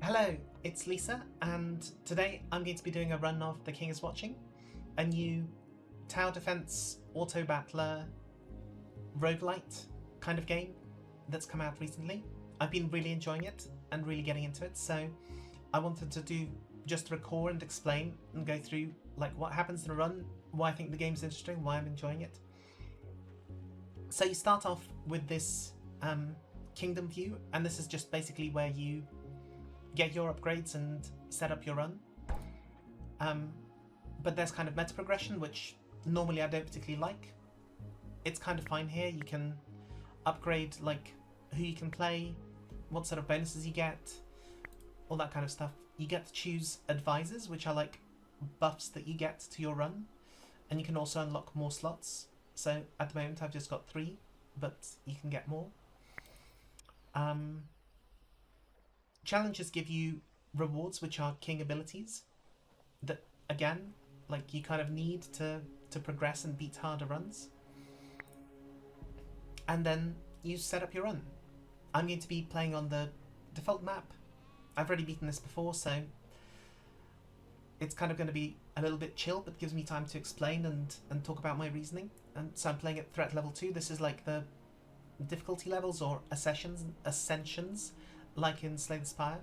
Hello, it's Lisa, and today I'm going to be doing a run of The King is Watching, a new tower defense, auto-battler, roguelite kind of game that's come out recently. I've been really enjoying it and really getting into it, so I wanted to do just record and explain and go through like what happens in a run, why I think the game's interesting, why I'm enjoying it. So you start off with this kingdom view, and this is just basically where you get your upgrades and set up your run. But there's kind of meta progression, which normally I don't particularly like. It's kind of fine here. You can upgrade like who you can play, what sort of bonuses you get, all that kind of stuff. You get to choose advisors, which are like buffs that you get to your run, and you can also unlock more slots. So at the moment I've just got 3, but you can get more. Challenges give you rewards, which are king abilities that, again, like you kind of need to progress and beat harder runs. And then you set up your run. I'm going to be playing on the default map. I've already beaten this before, so it's kind of going to be a little bit chill, but gives me time to explain and talk about my reasoning. And so I'm playing at threat level 2. This is like the difficulty levels or ascensions like in Slay the Spire.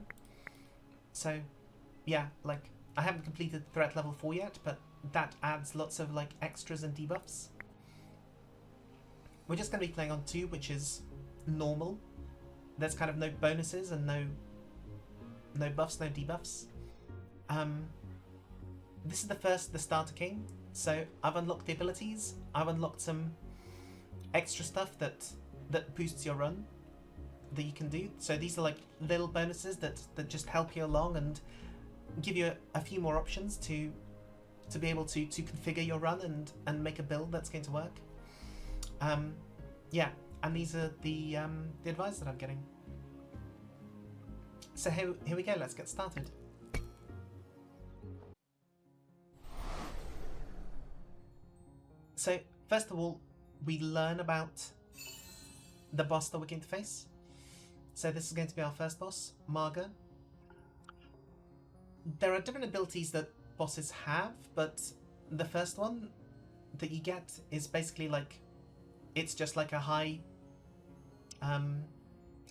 So yeah, like I haven't completed threat level 4 yet, but that adds lots of like extras and debuffs. We're just going to be playing on 2, which is normal. There's kind of no bonuses and no buffs, no debuffs. This is the starter king, so I've unlocked the abilities. I've unlocked some extra stuff that boosts your run that you can do. So these are like little bonuses that just help you along and give you a few more options to be able to configure your run and make a build that's going to work. Yeah, and these are the advice that I'm getting. So here we go, let's get started. So first of all, we learn about the boss that we're going to face. So this is going to be our first boss, Marga. There are different abilities that bosses have, but the first one that you get is basically like, it's just like a high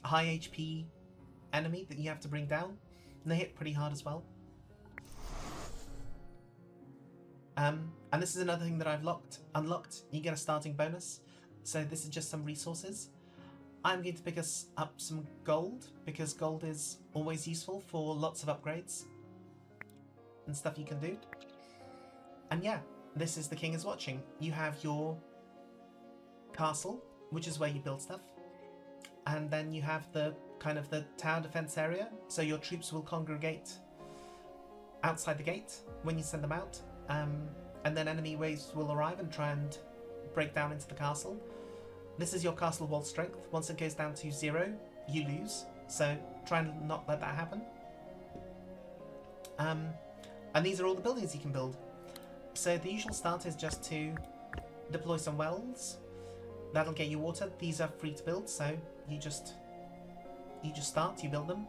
HP enemy that you have to bring down, and they hit pretty hard as well. And this is another thing that I've unlocked. You get a starting bonus, so this is just some resources. I'm going to pick us up some gold, because gold is always useful for lots of upgrades and stuff you can do. And yeah, this is The King is Watching. You have your castle, which is where you build stuff. And then you have the kind of the tower defense area, so your troops will congregate outside the gate when you send them out. And then enemy waves will arrive and try and break down into the castle. This is your castle wall strength. Once it goes down to 0, you lose. So try and not let that happen. And these are all the buildings you can build. So the usual start is just to deploy some wells. That'll get you water. These are free to build, so you just start, you build them.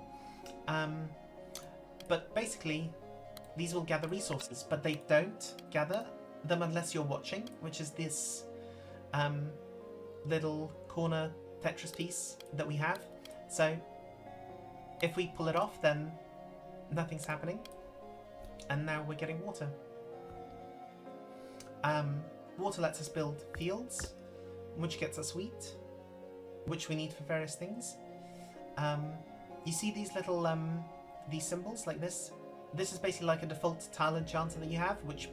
But basically, these will gather resources, but they don't gather them unless you're watching, which is this little corner Tetris piece that we have. So if we pull it off, then nothing's happening. And now we're getting water. Water lets us build fields, which gets us wheat, which we need for various things. You see these little these symbols like this? This is basically like a default tile enchanter that you have, which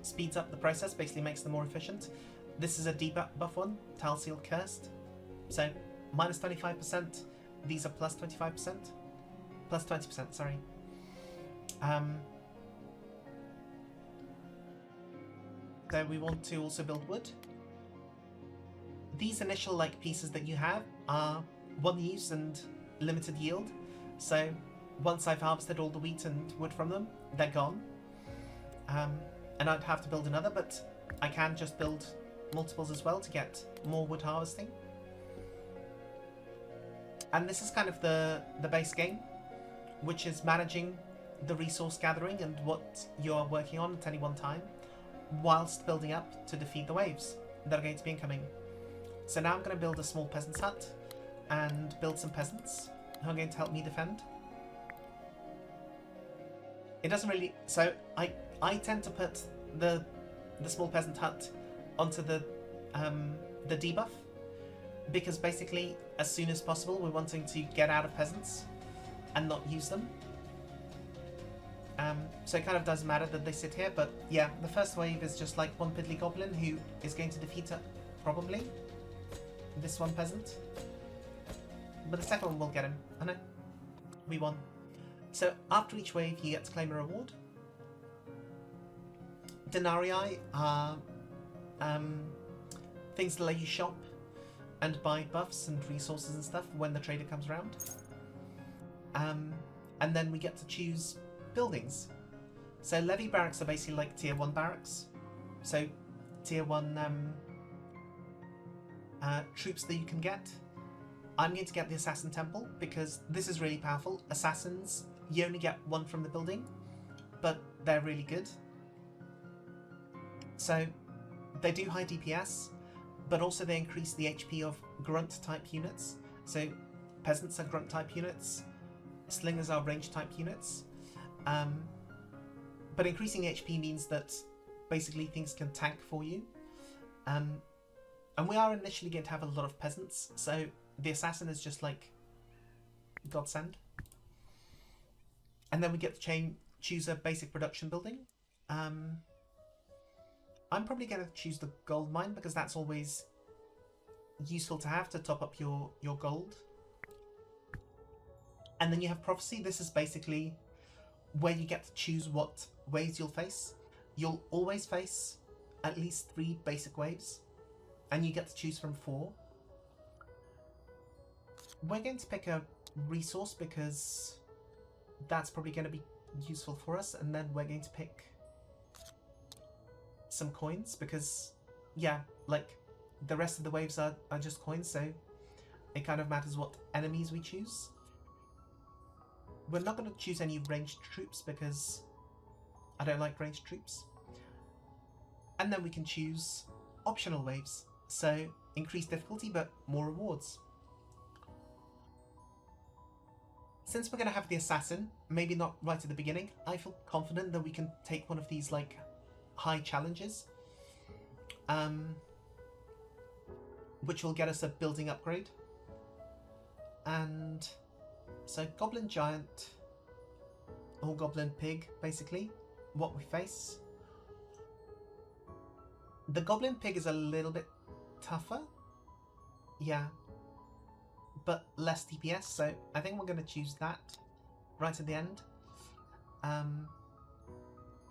speeds up the process, basically makes them more efficient. This is a debuff one, Tile Seal Cursed. So minus 25%, these are plus 25%. Plus 20%, sorry. So we want to also build wood. These initial like pieces that you have are one use and limited yield. So once I've harvested all the wheat and wood from them, they're gone. And I'd have to build another, but I can just build multiples as well to get more wood harvesting. And this is kind of the base game. which is managing the resource gathering and what you're working on at any one time, whilst building up to defeat the waves that are going to be incoming. So now I'm going to build a small peasant's hut and build some peasants who are going to help me defend. It doesn't really... So I tend to put the small peasant hut onto the debuff, because basically as soon as possible we're wanting to get out of peasants and not use them. So it kind of doesn't matter that they sit here, but yeah, the first wave is just like one piddly goblin who is going to defeat probably this one peasant. But the second one will get him. I know. We won. So after each wave you get to claim a reward. Denarii are things that let you shop and buy buffs and resources and stuff when the trader comes around. And then we get to choose buildings. So levy barracks are basically like tier 1 barracks. So tier 1 troops that you can get. I'm going to get the Assassin Temple because this is really powerful. Assassins, you only get one from the building, but they're really good. So they do high DPS, but also they increase the HP of grunt type units. So peasants are grunt type units, slingers are range type units. But increasing HP means that basically things can tank for you. And we are initially going to have a lot of peasants, so the assassin is just like godsend. And then we get to choose a basic production building. I'm probably going to choose the gold mine because that's always useful to have to top up your gold. And then you have prophecy. This is basically where you get to choose what waves you'll face. You'll always face at least 3 basic waves, and you get to choose from 4. We're going to pick a resource because that's probably going to be useful for us, and then we're going to pick some coins because, yeah, like the rest of the waves are just coins, so it kind of matters what enemies we choose. We're not going to choose any ranged troops because I don't like ranged troops. And then we can choose optional waves, so increased difficulty but more rewards. Since we're going to have the assassin, maybe not right at the beginning, I feel confident that we can take one of these like high challenges, which will get us a building upgrade. And so goblin giant or goblin pig, basically what we face. The goblin pig is a little bit tougher, yeah, but less DPS, so I think we're going to choose that right at the end. And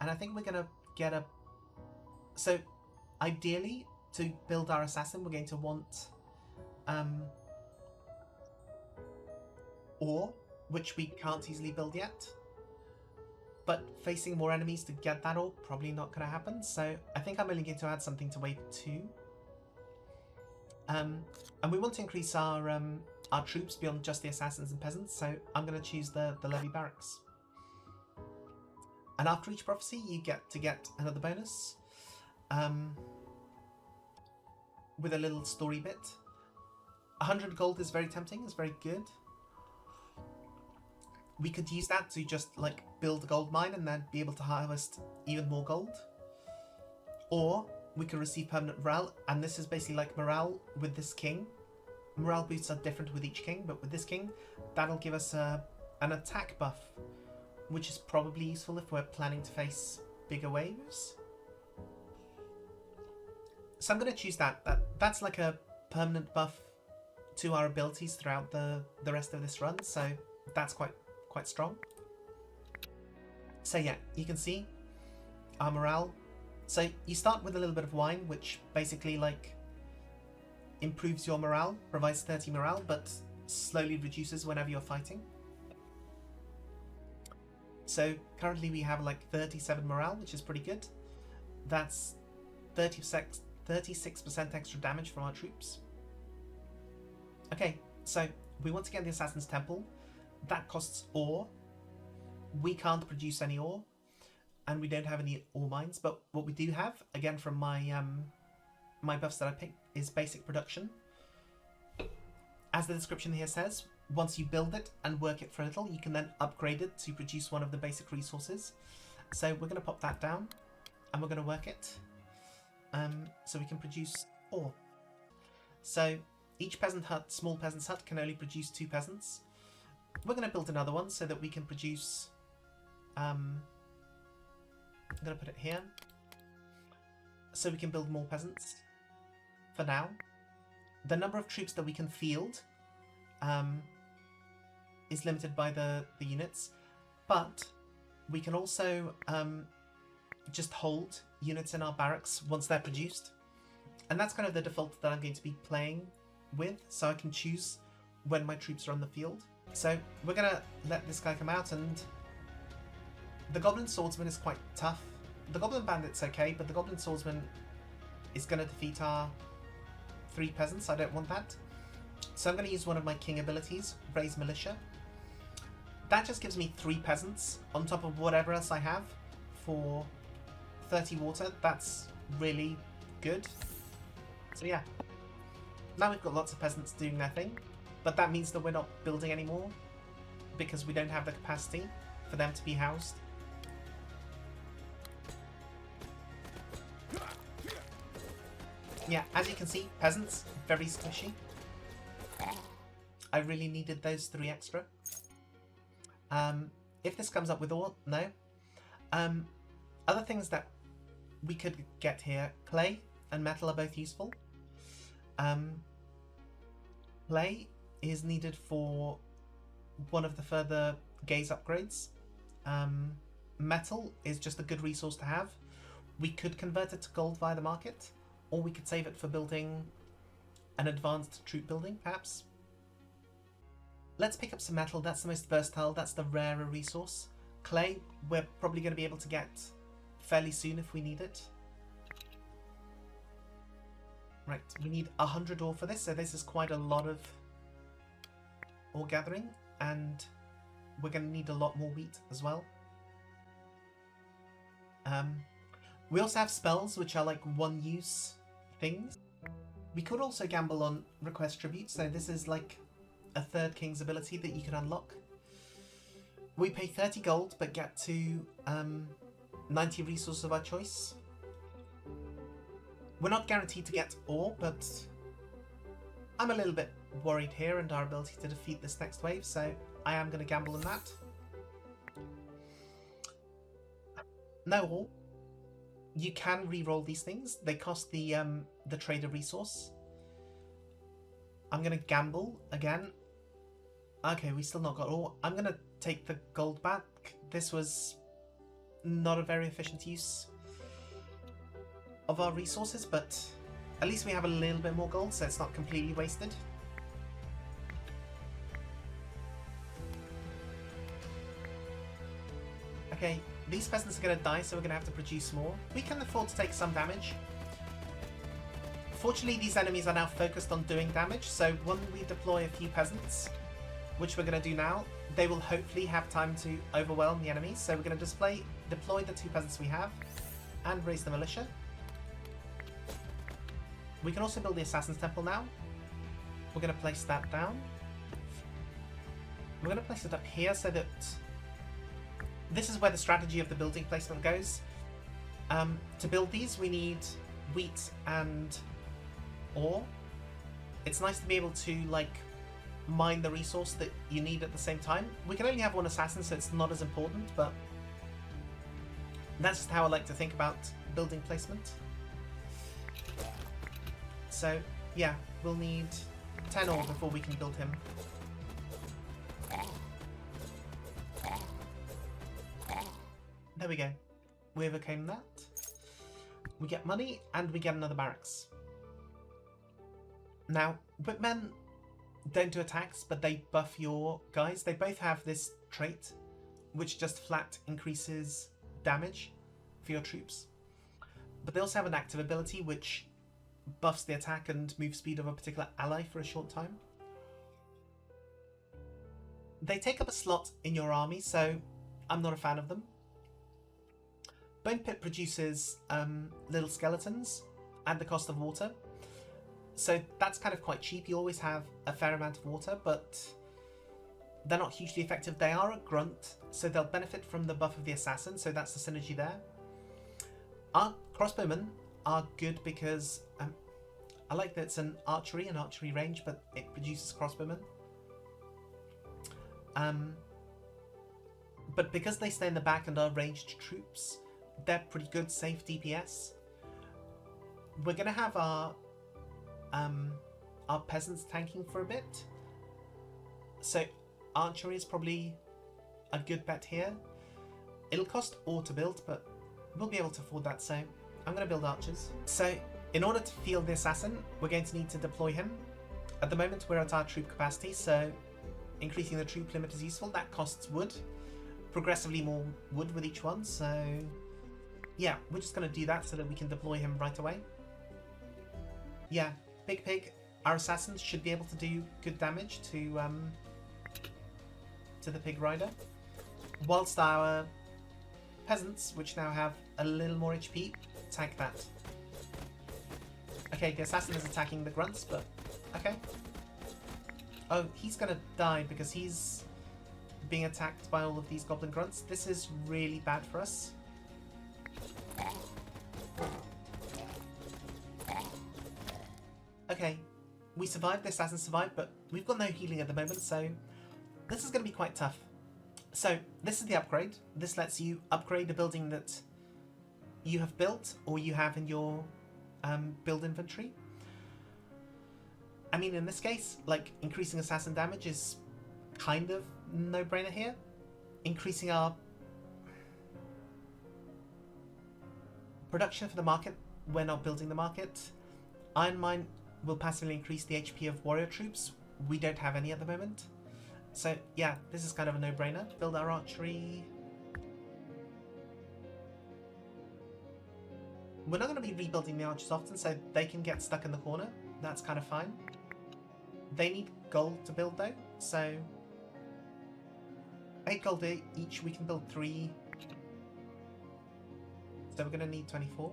I think we're going to get a... So ideally, to build our assassin, we're going to want ore, which we can't easily build yet. But facing more enemies to get that ore, probably not going to happen. So I think I'm only going to add something to wave 2. And we want to increase our troops beyond just the assassins and peasants, so I'm going to choose the levy barracks. And after each prophecy, you get to get another bonus with a little story bit. 100 gold is very tempting, it's very good. We could use that to just like build a gold mine and then be able to harvest even more gold. Or we could receive permanent morale, and this is basically like morale with this king. Morale boosts are different with each king, but with this king, that'll give us an attack buff, which is probably useful if we're planning to face bigger waves. So I'm going to choose that. That's like a permanent buff to our abilities throughout the rest of this run, so that's quite strong. So yeah, you can see our morale. So you start with a little bit of wine, which basically like improves your morale, provides 30 morale, but slowly reduces whenever you're fighting. So currently we have like 37 morale, which is pretty good. That's 36% extra damage from our troops. Okay, so we want to get the Assassin's Temple. That costs ore, we can't produce any ore, and we don't have any ore mines. But what we do have, again from my my buffs that I picked, is basic production. As the description here says, once you build it and work it for a little, you can then upgrade it to produce one of the basic resources. So we're going to pop that down, and we're going to work it, so we can produce ore. So each peasant hut, small peasant's hut, can only produce 2 peasants. We're going to build another one so that we can produce... I'm going to put it here, so we can build more peasants. For now, the number of troops that we can field is limited by the units, but we can also just hold units in our barracks once they're produced. And that's kind of the default that I'm going to be playing with, so I can choose when my troops are on the field. So we're going to let this guy come out, and the Goblin Swordsman is quite tough. The Goblin Bandit's okay, but the Goblin Swordsman is going to defeat our 3 peasants. I don't want that. So I'm going to use one of my king abilities, Raise Militia. That just gives me 3 peasants on top of whatever else I have for 30 water. That's really good. So yeah, now we've got lots of peasants doing their thing, but that means that we're not building anymore because we don't have the capacity for them to be housed. Yeah, as you can see, peasants, very squishy. I really needed those 3 extra. If this comes up with ore, no. Other things that we could get here, clay and metal are both useful. Clay is needed for one of the further gaze upgrades. Metal is just a good resource to have. We could convert it to gold via the market, or we could save it for building an advanced troop building, perhaps. Let's pick up some metal. That's the most versatile, that's the rarer resource. Clay, we're probably going to be able to get fairly soon if we need it. Right, we need 100 ore for this, so this is quite a lot of ore gathering, and we're going to need a lot more wheat as well. We also have spells, which are like one-use things. We could also gamble on Request Tribute, so this is like a 3rd king's ability that you can unlock. We pay 30 gold, but get to 90 resources of our choice. We're not guaranteed to get ore, but I'm a little bit worried here and our ability to defeat this next wave, so I am going to gamble on that. No ore. You can re-roll these things. They cost the trader resource. I'm going to gamble again. Okay, we still not got ore. I'm going to take the gold back. This was not a very efficient use of our resources, but at least we have a little bit more gold, so it's not completely wasted. Okay, these peasants are going to die, so we're going to have to produce more. We can afford to take some damage. Fortunately, these enemies are now focused on doing damage, so when we deploy a few peasants, which we're going to do now, they will hopefully have time to overwhelm the enemies. So we're going to deploy the 2 peasants we have and raise the militia. We can also build the Assassin's Temple now. We're going to place that down. We're going to place it up here so that this is where the strategy of the building placement goes. To build these, we need wheat and ore. It's nice to be able to like mine the resource that you need at the same time. We can only have 1 assassin, so it's not as important, but that's just how I like to think about building placement. So yeah, we'll need 10 ore before we can build him. There we go. We overcame that. We get money, and we get another barracks. Now, Whipmen don't do attacks, but they buff your guys. They both have this trait, which just flat increases damage for your troops. But they also have an active ability, which buffs the attack and move speed of a particular ally for a short time. They take up a slot in your army, so I'm not a fan of them. Bone Pit produces little skeletons at the cost of water. So that's kind of quite cheap. You always have a fair amount of water, but they're not hugely effective. They are a grunt, so they'll benefit from the buff of the assassin, so that's the synergy there. Our crossbowmen are good because I like that it's an archery range, but it produces crossbowmen. But because they stay in the back and are ranged troops, they're pretty good, safe DPS. We're going to have our peasants tanking for a bit. So archery is probably a good bet here. It'll cost ore to build, but we'll be able to afford that, so I'm going to build archers. So in order to field the assassin, we're going to need to deploy him. At the moment we're at our troop capacity, so increasing the troop limit is useful. That costs wood. Progressively more wood with each one, so yeah, we're just going to do that so that we can deploy him right away. Yeah, Big Pig, our assassins should be able to do good damage to the Pig Rider, whilst our peasants, which now have a little more HP, tank that. Okay, the assassin is attacking the grunts, but okay. Oh, he's gonna die because he's being attacked by all of these goblin grunts. This is really bad for us. Okay, we survived, the assassin survived, but we've got no healing at the moment, so this is going to be quite tough. So this is the upgrade. This lets you upgrade a building that you have built or you have in your build inventory. I mean, in this case, like, increasing assassin damage is kind of no-brainer here. Increasing our production for the market, we're not building the market. Iron Mine will passively increase the HP of warrior troops. We don't have any at the moment. So yeah, this is kind of a no-brainer. Build our archery. We're not going to be rebuilding the archers often, so they can get stuck in the corner. That's kind of fine. They need gold to build though, so 8 gold each, we can build 3. So we're going to need 24.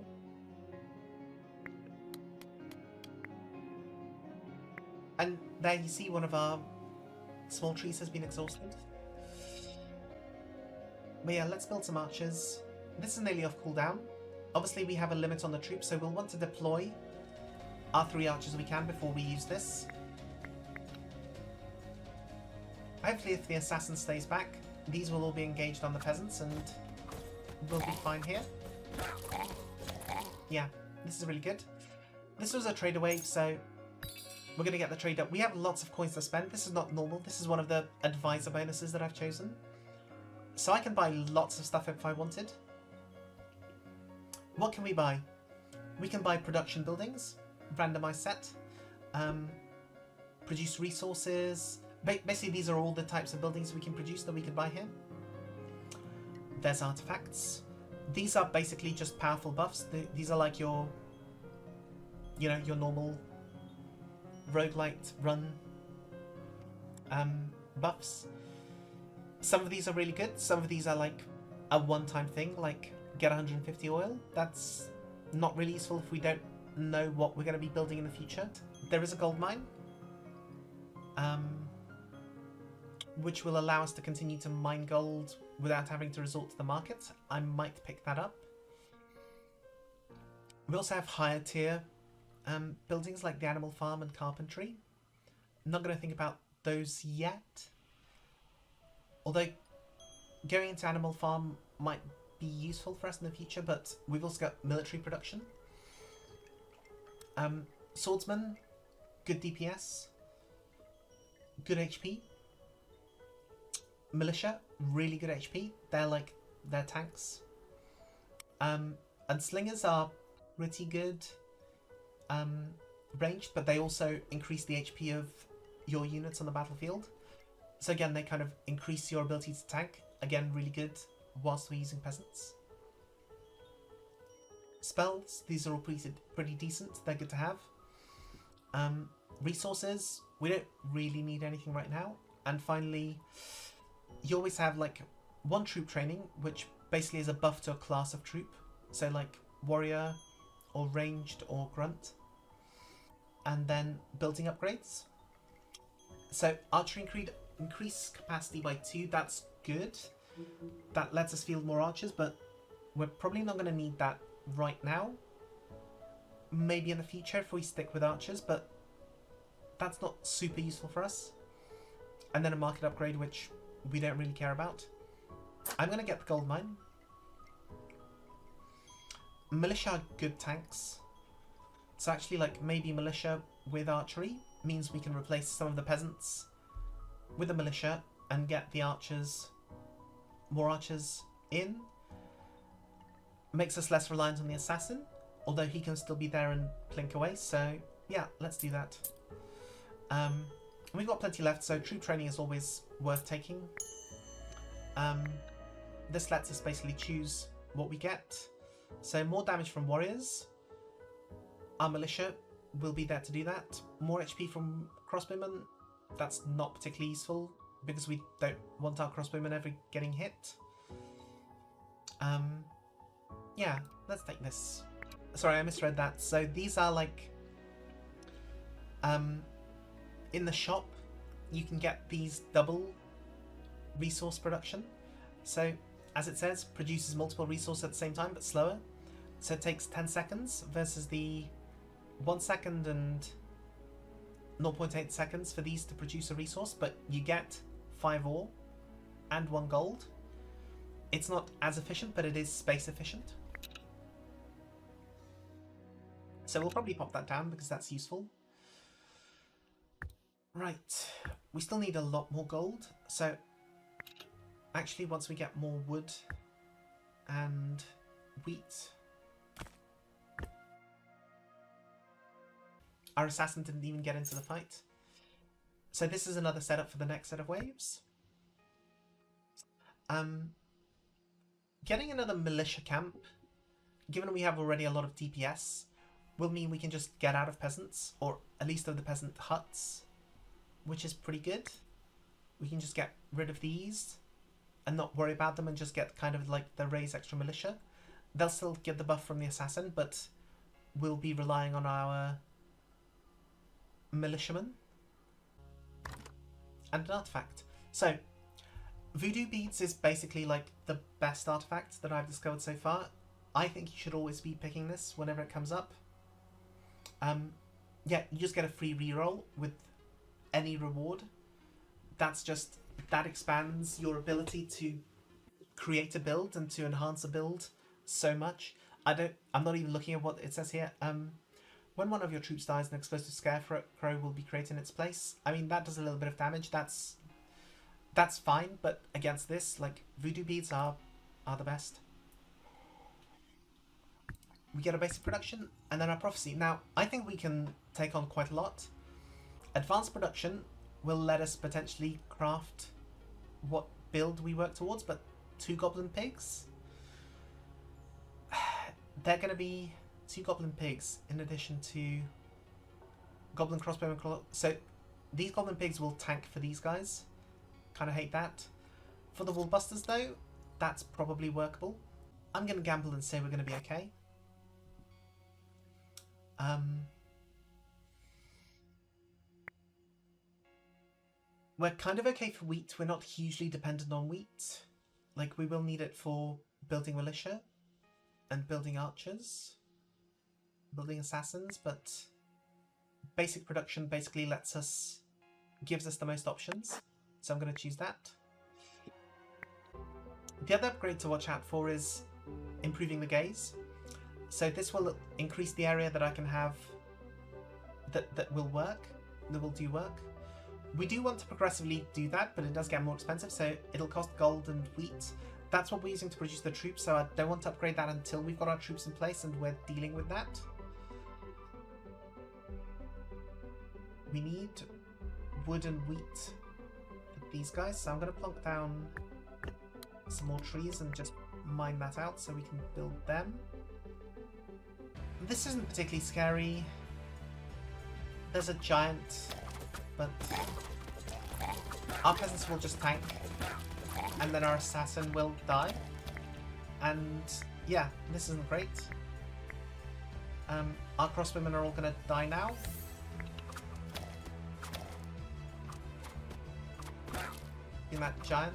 And there you see one of our small trees has been exhausted. But yeah, let's build some archers. This is nearly off cooldown. Obviously we have a limit on the troops, so we'll want to deploy our 3 archers we can before we use this. Hopefully if the assassin stays back, these will all be engaged on the peasants and we'll be fine here. Yeah, this is really good. This was a trader wave, so we're going to get the trade up. We have lots of coins to spend. This is not normal. This is one of the advisor bonuses that I've chosen. So I can buy lots of stuff if I wanted. What can we buy? We can buy production buildings, randomized set, produce resources. Basically, these are all the types of buildings we can produce that we can buy here. There's artifacts. These are basically just powerful buffs. These are like your, you know, your normal roguelite run buffs. Some of these are really good. Some of these are like a one-time thing, like get 150 oil. That's not really useful if we don't know what we're going to be building in the future. There is a gold mine, which will allow us to continue to mine gold without having to resort to the market. I might pick that up. We also have higher tier buildings like the animal farm and carpentry. I'm not going to think about those yet. Although going into animal farm might be useful for us in the future, but we've also got military production. Swordsman, good DPS, good HP. Militia, really good HP. They're tanks. And slingers are pretty good ranged, but they also increase the HP of your units on the battlefield. So again, they kind of increase your ability to tank. Again, really good whilst we're using peasants. Spells, these are all pretty decent. They're good to have. Resources, we don't really need anything right now. And finally, you always have like one troop training, which basically is a buff to a class of troop. So like warrior or ranged or grunt. And then building upgrades. So archery increase capacity by 2, that's good. That lets us field more archers, but we're probably not going to need that right now. Maybe in the future if we stick with archers, but that's not super useful for us. And then a market upgrade, which we don't really care about. I'm going to get the gold mine. Militia are good tanks. So actually, like, maybe militia with archery means we can replace some of the peasants with the militia and get the archers, more archers in. Makes us less reliant on the assassin, although he can still be there and plink away. So yeah, let's do that. We've got plenty left, so troop training is always worth taking. This lets us basically choose what we get. So more damage from warriors. Our militia will be there to do that. More HP from crossbowmen. That's not particularly useful because we don't want our crossbowmen ever getting hit. Yeah, let's take this. Sorry, I misread that. So these are like... in the shop, you can get these double resource production. So, as it says, produces multiple resources at the same time, but slower. So it takes 10 seconds versus the 1 second and 0.8 seconds for these to produce a resource, but you get 5 ore and 1 gold. It's not as efficient, but it is space efficient. So we'll probably pop that down because that's useful. Right, we still need a lot more gold. So actually, once we get more wood and wheat, our assassin didn't even get into the fight. So this is another setup for the next set of waves. Getting another militia camp, given we have already a lot of DPS, will mean we can just get out of peasants, or at least of the peasant huts, which is pretty good. We can just get rid of these and not worry about them and just get kind of like the raise extra militia. They'll still get the buff from the assassin, but we'll be relying on our militiamen. And an artifact. So, voodoo beads is basically like the best artifact that I've discovered so far. I think you should always be picking this whenever it comes up. Yeah, you just get a free reroll with any reward. That expands your ability to create a build and to enhance a build so much. I'm not even looking at what it says here. When one of your troops dies, an explosive scarecrow will be created in its place. I mean, that does a little bit of damage. That's fine, but against this, like, voodoo beads are the best. We get a basic production, and then our prophecy. Now, I think we can take on quite a lot. Advanced production will let us potentially craft what build we work towards, but 2 goblin pigs? They're going to be 2 goblin pigs in addition to goblin crossbowmen. So these goblin pigs will tank for these guys. Kind of hate that. For the woolbusters though, that's probably workable. I'm going to gamble and say we're going to be okay. We're kind of okay for wheat. We're not hugely dependent on wheat. Like, we will need it for building militia and building archers, building assassins, but basic production basically gives us the most options. So I'm going to choose that. The other upgrade to watch out for is improving the gaze. So this will increase the area that I can have that will do work. We do want to progressively do that, but it does get more expensive, so it'll cost gold and wheat. That's what we're using to produce the troops, so I don't want to upgrade that until we've got our troops in place and we're dealing with that. We need wood and wheat with these guys, so I'm going to plonk down some more trees and just mine that out so we can build them. This isn't particularly scary. There's a giant, but our peasants will just tank. and then our assassin will die. And yeah, this isn't great. Our crossbowmen are all going to die now. In that giant.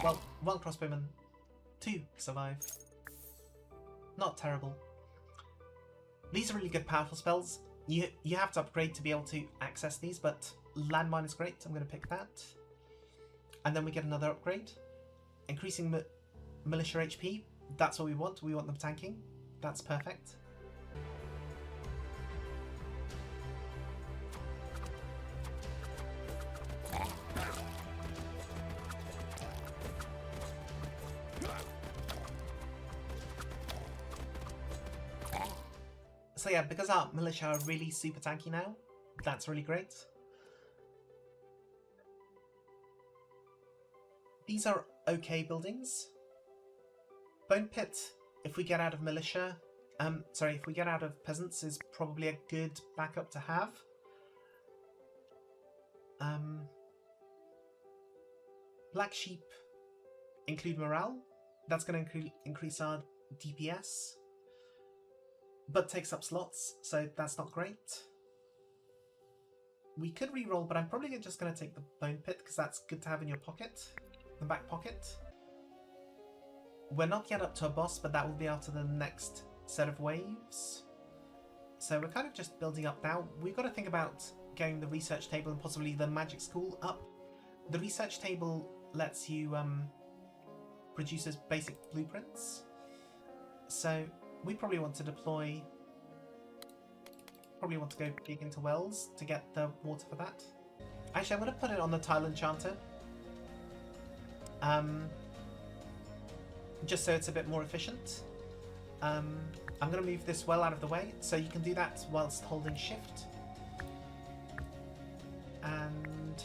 Well, one crossbowman, 2 survive. Not terrible. These are really good powerful spells. You have to upgrade to be able to access these, but landmine is great. I'm going to pick that. And then we get another upgrade. Increasing militia HP. That's what we want. We want them tanking. That's perfect. So yeah, because our militia are really super tanky now, that's really great. These are okay buildings. Bone Pit, if we get out of militia, if we get out of peasants, is probably a good backup to have. Black Sheep, include morale. That's going to increase our DPS. But takes up slots, so that's not great. We could reroll, but I'm probably just going to take the Bone Pit because that's good to have in your pocket, the back pocket. We're not yet up to a boss, but that will be after the next set of waves. So we're kind of just building up now. We've got to think about getting the research table and possibly the magic school up. The research table lets you produces basic blueprints. So we probably want to deploy, go big into wells to get the water for that. Actually, I'm going to put it on the tile enchanter. Just so it's a bit more efficient. I'm going to move this well out of the way, so you can do that whilst holding shift. And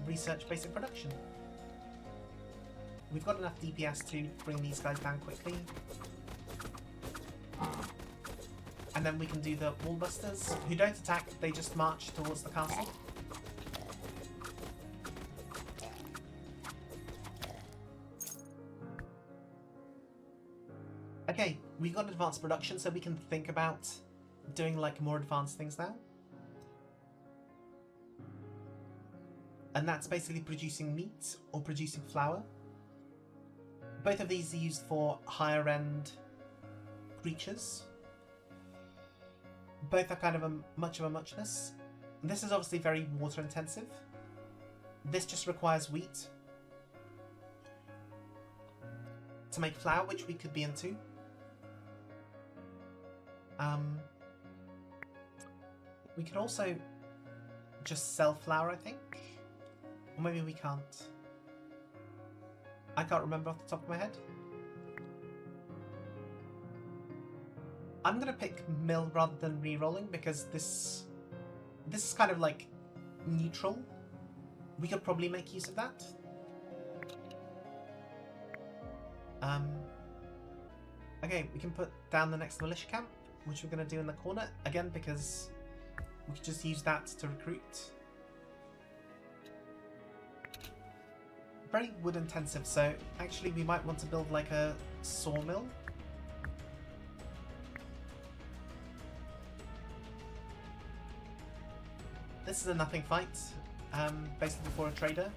research basic production. We've got enough DPS to bring these guys down quickly. And then we can do the wallbusters, who don't attack, they just march towards the castle. Okay, we got advanced production, so we can think about doing like more advanced things now. And that's basically producing meat or producing flour. Both of these are used for higher end creatures. Both are kind of much of a muchness. This is obviously very water intensive. This just requires wheat to make flour, which we could be into. We could also just sell flour, I think. Or maybe we can't. I can't remember off the top of my head. I'm gonna pick mill rather than re-rolling because this is kind of like neutral. We could probably make use of that. Okay, we can put down the next militia camp, which we're gonna do in the corner again because we could just use that to recruit. Very wood intensive, so actually we might want to build like a sawmill. This is a nothing fight, basically for a trader.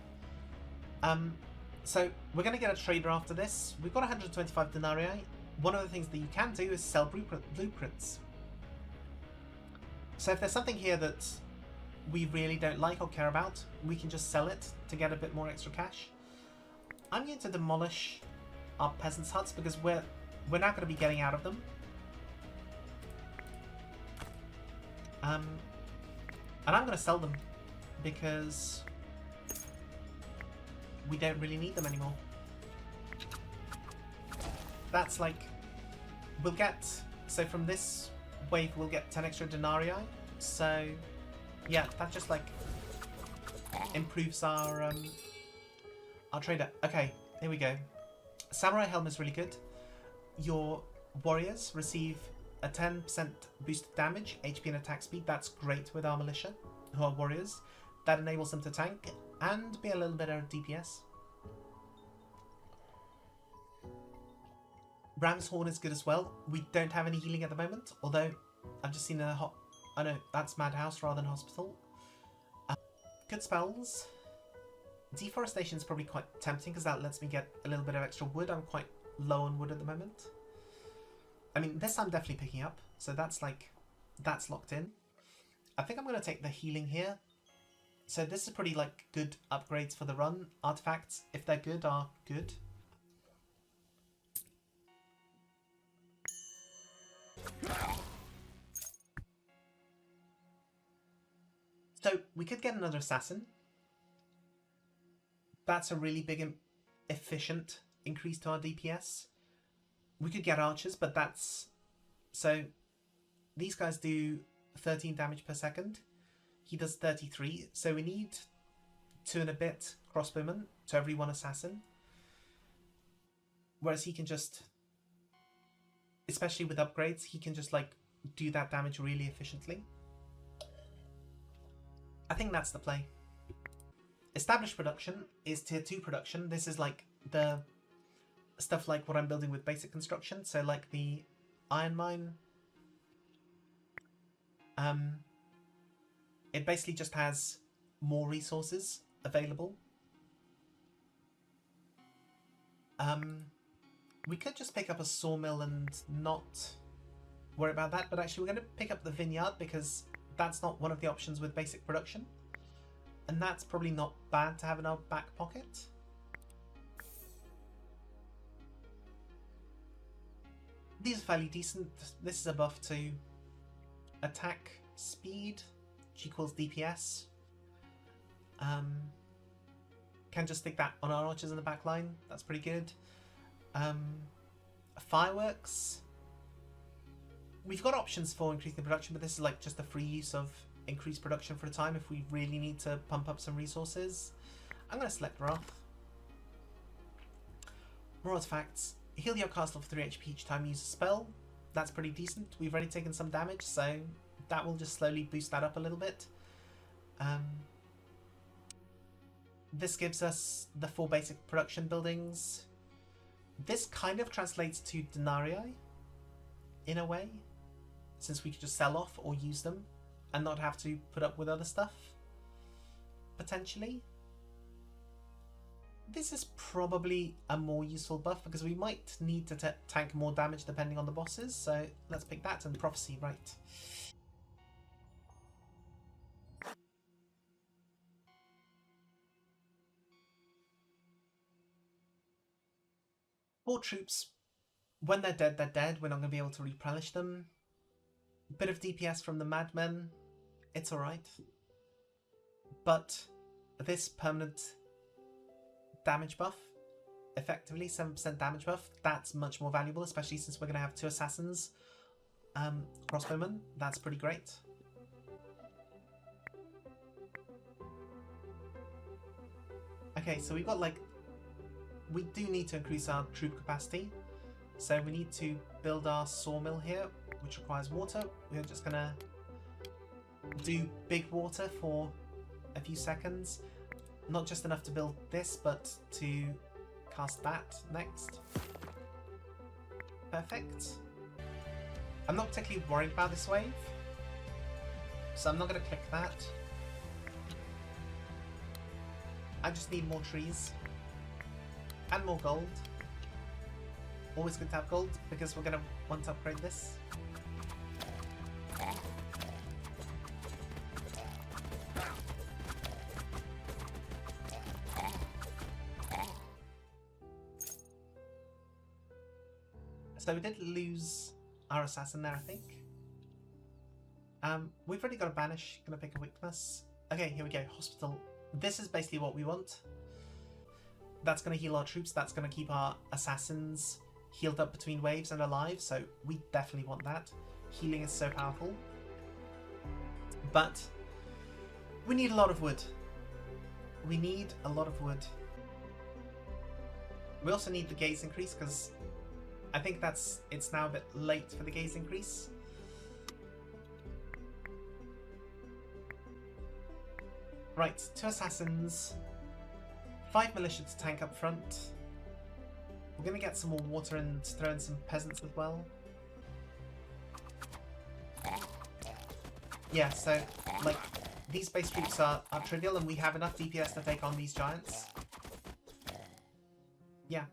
So we're going to get a trader after this. We've got 125 denarii. One of the things that you can do is sell blueprints. So if there's something here that we really don't like or care about, we can just sell it to get a bit more extra cash. I'm going to demolish our peasants' huts because we're not going to be getting out of them. And I'm going to sell them because we don't really need them anymore. That's like, we'll get, so from this wave we'll get 10 extra denarii. So yeah, that just like improves our trader. Okay, here we go. Samurai Helm is really good. Your warriors receive a 10% boosted damage, HP and attack speed. That's great with our militia, who are warriors. That enables them to tank and be a little bit of DPS. Ram's Horn is good as well. We don't have any healing at the moment, although I've just seen a oh no, that's Madhouse rather than Hospital. Good spells. Deforestation is probably quite tempting because that lets me get a little bit of extra wood. I'm quite low on wood at the moment. I mean, this I'm definitely picking up, so that's locked in. I think I'm going to take the healing here. So this is pretty good upgrades for the run. Artifacts, if they're good, are good. So we could get another assassin. That's a really big efficient increase to our DPS. We could get archers, but that's... So these guys do 13 damage per second. He does 33, so we need 2 and a bit crossbowmen to every 1 assassin. Whereas he can just, especially with upgrades, he can just do that damage really efficiently. I think that's the play. Established production is tier 2 production. This is the stuff what I'm building with basic construction. So the iron mine. It basically just has more resources available. We could just pick up a sawmill and not worry about that, but actually we're going to pick up the vineyard because that's not one of the options with basic production. And that's probably not bad to have in our back pocket. These are fairly decent. This is a buff to attack speed, which equals DPS. Can just stick that on our archers in the back line. That's pretty good. Fireworks. We've got options for increasing the production, but this is just a free use of increased production for a time if we really need to pump up some resources. I'm going to select Wrath. More artifacts. Heal your castle for 3 HP each time you use a spell. That's pretty decent. We've already taken some damage, so that will just slowly boost that up a little bit. This gives us the 4 basic production buildings. This kind of translates to denarii, in a way, since we could just sell off or use them and not have to put up with other stuff, potentially. This is probably a more useful buff because we might need to tank more damage depending on the bosses, so let's pick that and Prophecy, right. More troops. When they're dead, they're dead. We're not going to be able to replenish them. Bit of DPS from the madmen. It's alright. But this permanent damage buff, effectively 7% damage buff, that's much more valuable, especially since we're going to have 2 assassins. Crossbowmen, that's pretty great. Okay, so we've got we do need to increase our troop capacity. So we need to build our sawmill here, which requires water. We're just gonna do big water for a few seconds. Not just enough to build this, but to cast that next. Perfect. I'm not particularly worried about this wave, so I'm not gonna click that. I just need more trees. And more gold. Always good to have gold, because we're going to want to upgrade this. So we did lose our assassin there, I think. We've already got a banish. Gonna pick a weakness. Okay, here we go. Hospital. This is basically what we want. That's going to heal our troops. That's going to keep our assassins healed up between waves and alive. So we definitely want that. Healing is so powerful. But we need a lot of wood. We need a lot of wood. We also need the gaze increase because I think it's now a bit late for the gaze increase. Right, 2 assassins. 5 militia to tank up front. We're going to get some more water and throw in some peasants as well. Yeah, so, like, these base troops are trivial and we have enough DPS to take on these giants. Yeah,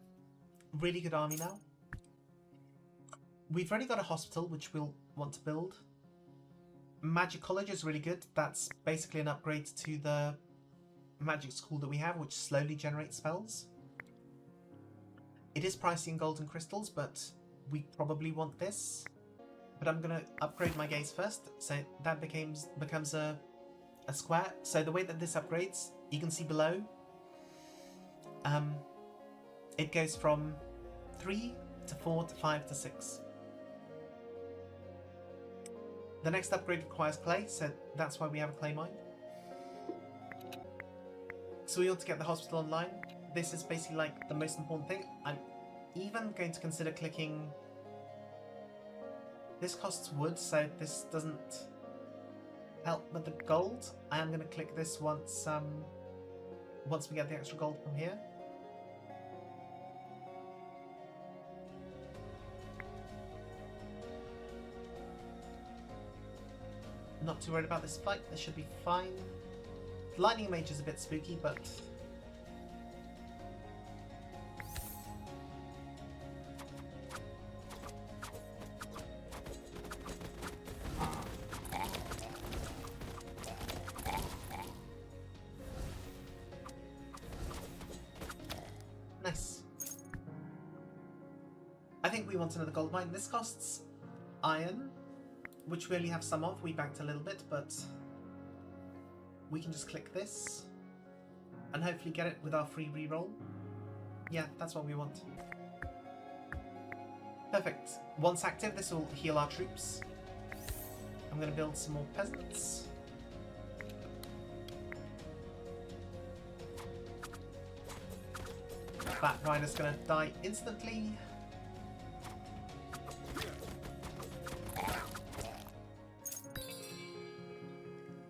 really good army now. We've already got a hospital, which we'll want to build. Magic College is really good. That's basically an upgrade to the magic school that we have, which slowly generates spells. It is pricey in gold and crystals, but we probably want this. But I'm going to upgrade my gaze first, so that becomes a square. So the way that this upgrades, you can see below, it goes from 3 to 4 to 5 to 6. The next upgrade requires clay, so that's why we have a clay mine. So we want to get the hospital online. This is basically like the most important thing. I'm even going to consider clicking... This costs wood, so this doesn't help with the gold. I am going to click this once we get the extra gold from here. Not too worried about this fight, this should be fine. The lightning mage is a bit spooky, but... Nice. I think we want another gold mine. This costs iron, which we only have some of. We banked a little bit, but we can just click this and hopefully get it with our free reroll. Yeah, that's what we want. Perfect. Once active, this will heal our troops. I'm going to build some more peasants. That rider's going to die instantly.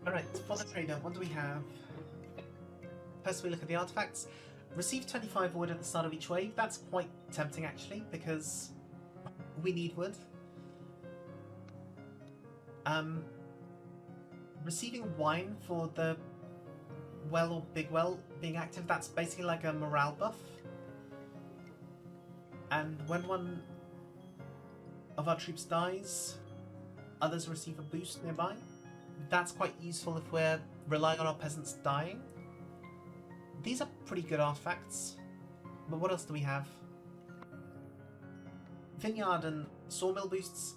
Alright, for the trader, what do we have? First we look at the artifacts. Receive 25 wood at the start of each wave. That's quite tempting actually, because we need wood. Receiving wine for the well or big well being active, that's basically like a morale buff. And when one of our troops dies, others receive a boost nearby. That's quite useful if we're relying on our peasants dying. These are pretty good artifacts. But what else do we have? Vineyard and sawmill boosts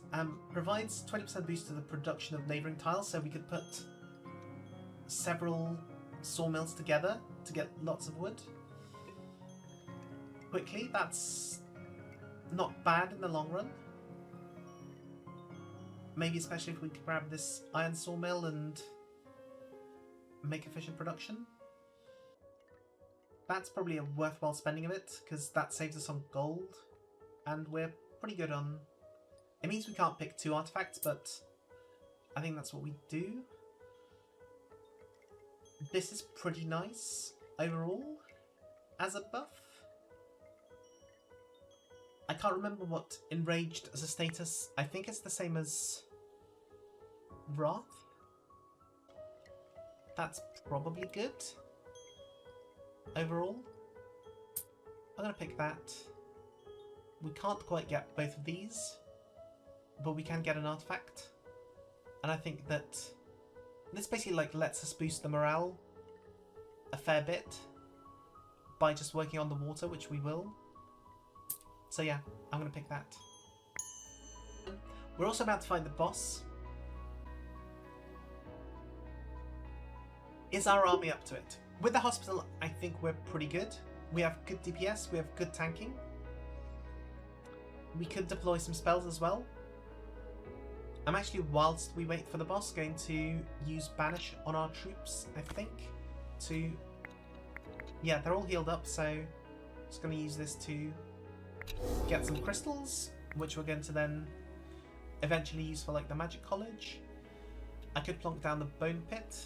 provides 20% boost to the production of neighbouring tiles, so we could put several sawmills together to get lots of wood. Quickly, that's not bad in the long run. Maybe especially if we could grab this iron sawmill and make efficient production. That's probably a worthwhile spending of it, because that saves us on gold. And we're pretty good on... It means we can't pick 2 artifacts, but I think that's what we do. This is pretty nice overall as a buff. I can't remember what Enraged as a status. I think it's the same as Wrath. That's probably good overall. I'm going to pick that. We can't quite get both of these, but we can get an artifact. And I think that this basically like lets us boost the morale a fair bit by just working on the water, which we will. So yeah, I'm going to pick that. We're also about to find the boss. Is our army up to it? With the hospital, I think we're pretty good. We have good DPS, we have good tanking. We could deploy some spells as well. I'm actually, whilst we wait for the boss, going to use Banish on our troops, I think, to... Yeah, they're all healed up, so just going to use this to get some crystals, which we're going to then eventually use for like the magic college. I could plonk down the bone pit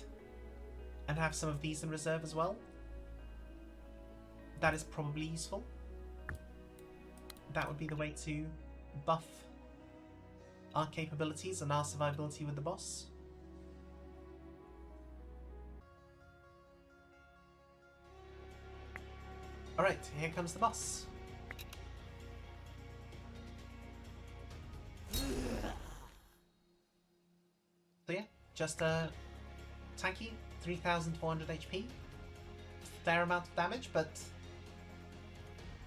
and have some of these in reserve as well. That is probably useful. that would be the way to buff our capabilities and our survivability with the boss. Alright, here comes the boss. So yeah, just a tanky, 3,400 HP. Fair amount of damage, but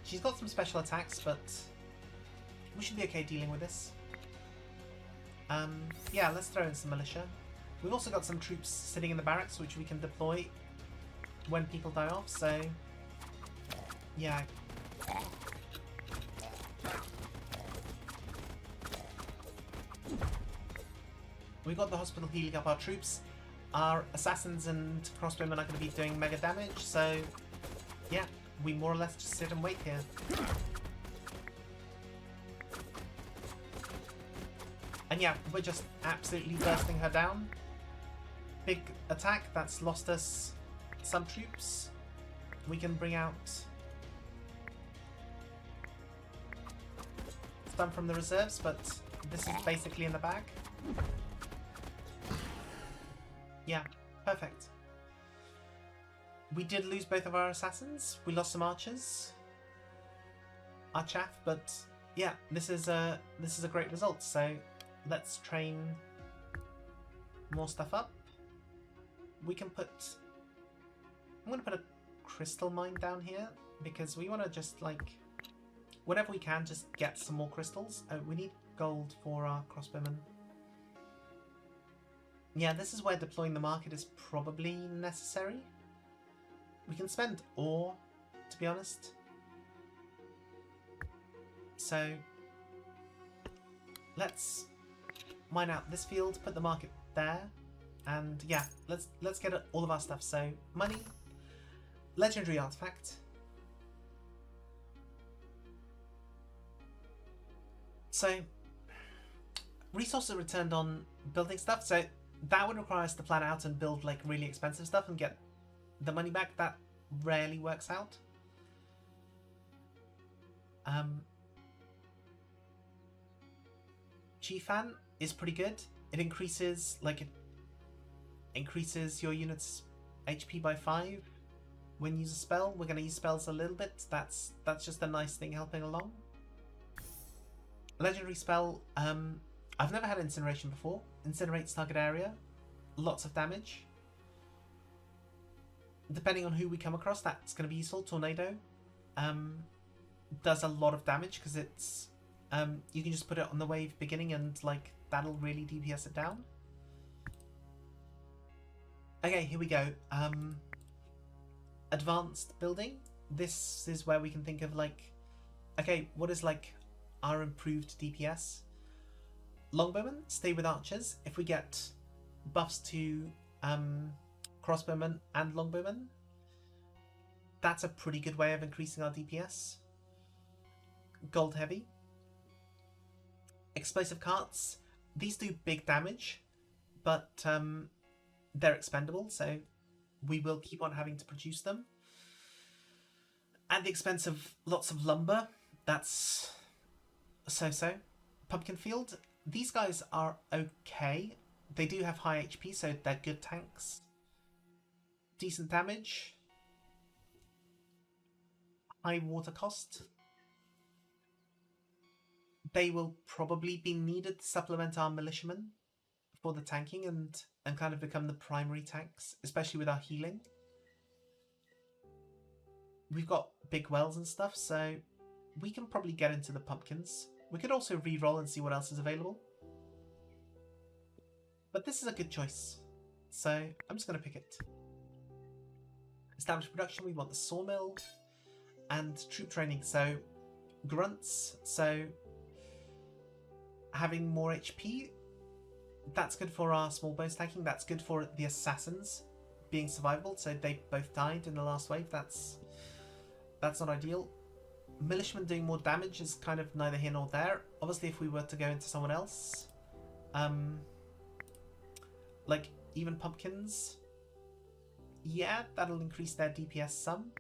she's got some special attacks, but we should be okay dealing with this. Yeah, let's throw in some militia. We've also got some troops sitting in the barracks which we can deploy when people die off, so yeah. We've got the hospital healing up our troops. Our assassins and crossbowmen are going to be doing mega damage, so yeah, we more or less just sit and wait here. And yeah, we're just absolutely bursting her down. Big attack, that's lost us some troops. We can bring out some from the reserves, but this is basically in the bag. Yeah, perfect. We did lose both of our assassins. We lost some archers. Our chaff, but yeah, this is a great result. So let's train more stuff up. We can put. I'm gonna put a crystal mine down here because we want to just like whenever we can just get some more crystals. We need gold for our crossbowmen. Yeah, this is where deploying the market is probably necessary. We can spend ore, to be honest. So let's mine out this field, put the market there, and yeah, let's get all of our stuff. So money, legendary artifact. So resources are returned on building stuff. So that would require us to plan out and build like really expensive stuff and get the money back. That rarely works out. Chifan is pretty good. It increases your unit's HP by 5 when you use a spell. We're going to use spells a little bit. That's just a nice thing helping along. Legendary spell. I've never had incineration before. Incinerates target area. Lots of damage. Depending on who we come across, that's going to be useful. Tornado does a lot of damage because it's you can just put it on the wave beginning and like that'll really DPS it down. Okay, here we go. Advanced building. This is where we can think of like, okay, what is like our improved DPS? Longbowmen stay with archers. If we get buffs to crossbowmen and longbowmen, that's a pretty good way of increasing our DPS. Gold heavy. Explosive carts. These do big damage, but they're expendable, so we will keep on having to produce them. At the expense of lots of lumber, that's so-so. Pumpkin field. These guys are okay. They do have high HP, so they're good tanks. Decent damage. High water cost. They will probably be needed to supplement our militiamen for the tanking and kind of become the primary tanks, especially with our healing. We've got big wells and stuff, so we can probably get into the pumpkins. We could also re-roll and see what else is available. But this is a good choice, so I'm just going to pick it. Established production, we want the sawmill. And troop training, so grunts, so having more HP, that's good for our small bow stacking, that's good for the assassins being survivable, so they both died in the last wave, that's not ideal. Militiamen doing more damage is kind of neither here nor there. Obviously if we were to go into someone else, like even pumpkins, yeah, that'll increase their DPS some,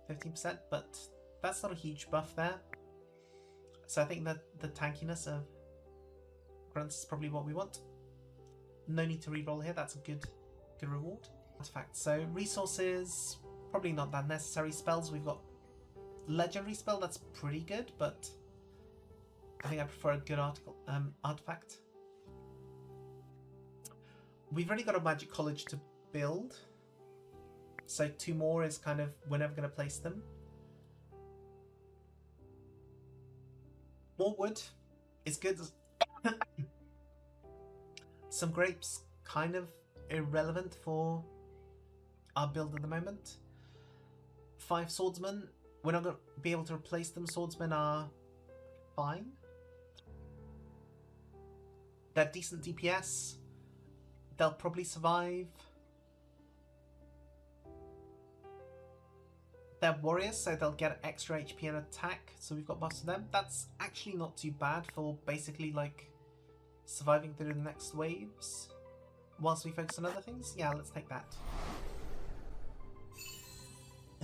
15%, but that's not a huge buff there. So I think that the tankiness of grunts is probably what we want. No need to reroll here, that's a good reward. Artifact. So resources, probably not that necessary. Spells, we've got legendary spell, that's pretty good, but I think I prefer a good artifact. We've already got a magic college to build, so 2 more is kind of, we're never going to place them. More wood is good. Some grapes, kind of irrelevant for our build at the moment. 5 swordsmen, we're not going to be able to replace them. Swordsmen are fine. They're decent DPS. They'll probably survive. They're warriors, so they'll get extra HP and attack, so we've got buffs to them. That's actually not too bad for basically like surviving through the next waves whilst we focus on other things. Yeah, let's take that.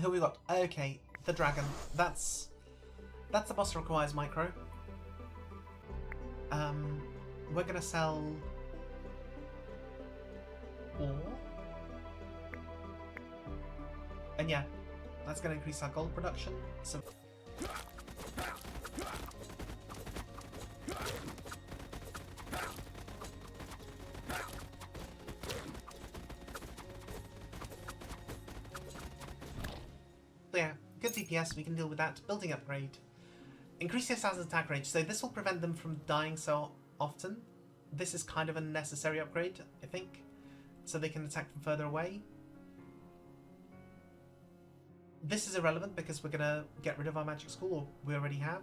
Who we got? Okay, the dragon. That's the boss that requires micro. We're gonna sell ore. And yeah, that's gonna increase our gold production. So yeah, good DPS, we can deal with that. Building upgrade. Increase the assassin's attack range, so this will prevent them from dying so often. This is kind of a necessary upgrade, I think, so they can attack from further away. This is irrelevant because we're going to get rid of our magic school, or we already have.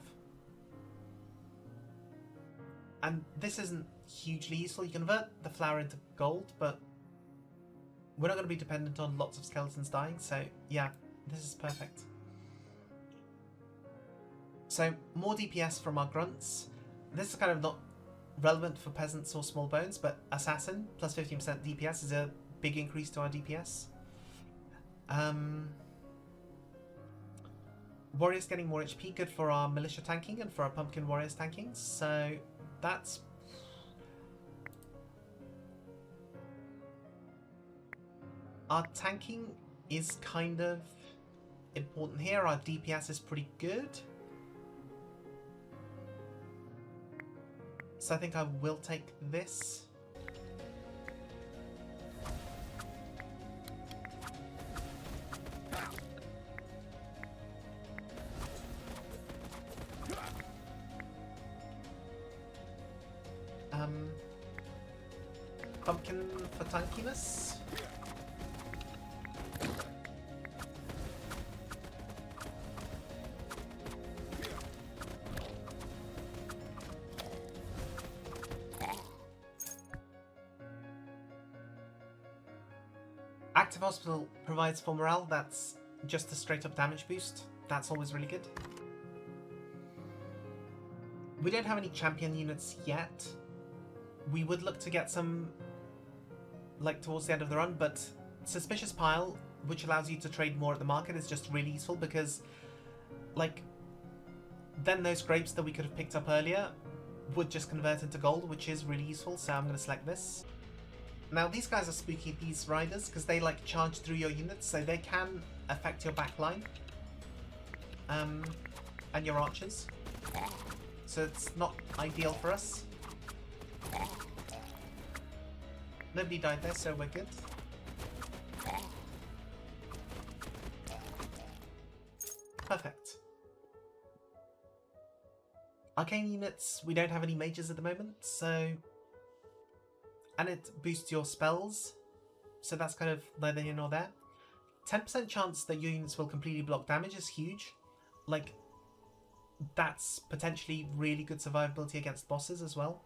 And this isn't hugely useful. You convert the flower into gold, but we're not going to be dependent on lots of skeletons dying, so yeah, this is perfect. So, more DPS from our grunts. This is kind of not relevant for peasants or small bones, but assassin, plus 15% DPS is a big increase to our DPS. Warriors getting more HP, good for our militia tanking and for our pumpkin warriors tanking, so that's... Our tanking is kind of important here, our DPS is pretty good. So I think I will take this. Pumpkin for tankiness. Active Hospital provides for morale, that's just a straight up damage boost. That's always really good. We don't have any champion units yet. We would look to get some like towards the end of the run, but Suspicious Pile, which allows you to trade more at the market, is just really useful because like then those grapes that we could have picked up earlier would just convert into gold, which is really useful, so I'm going to select this. Now these guys are spooky, these riders, because they like charge through your units, so they can affect your backline and your archers. So it's not ideal for us. Nobody died there, so we're good. Perfect. Arcane units, we don't have any mages at the moment, so... And it boosts your spells, so that's kind of neither here nor there. 10% chance that your units will completely block damage is huge. Like, that's potentially really good survivability against bosses as well.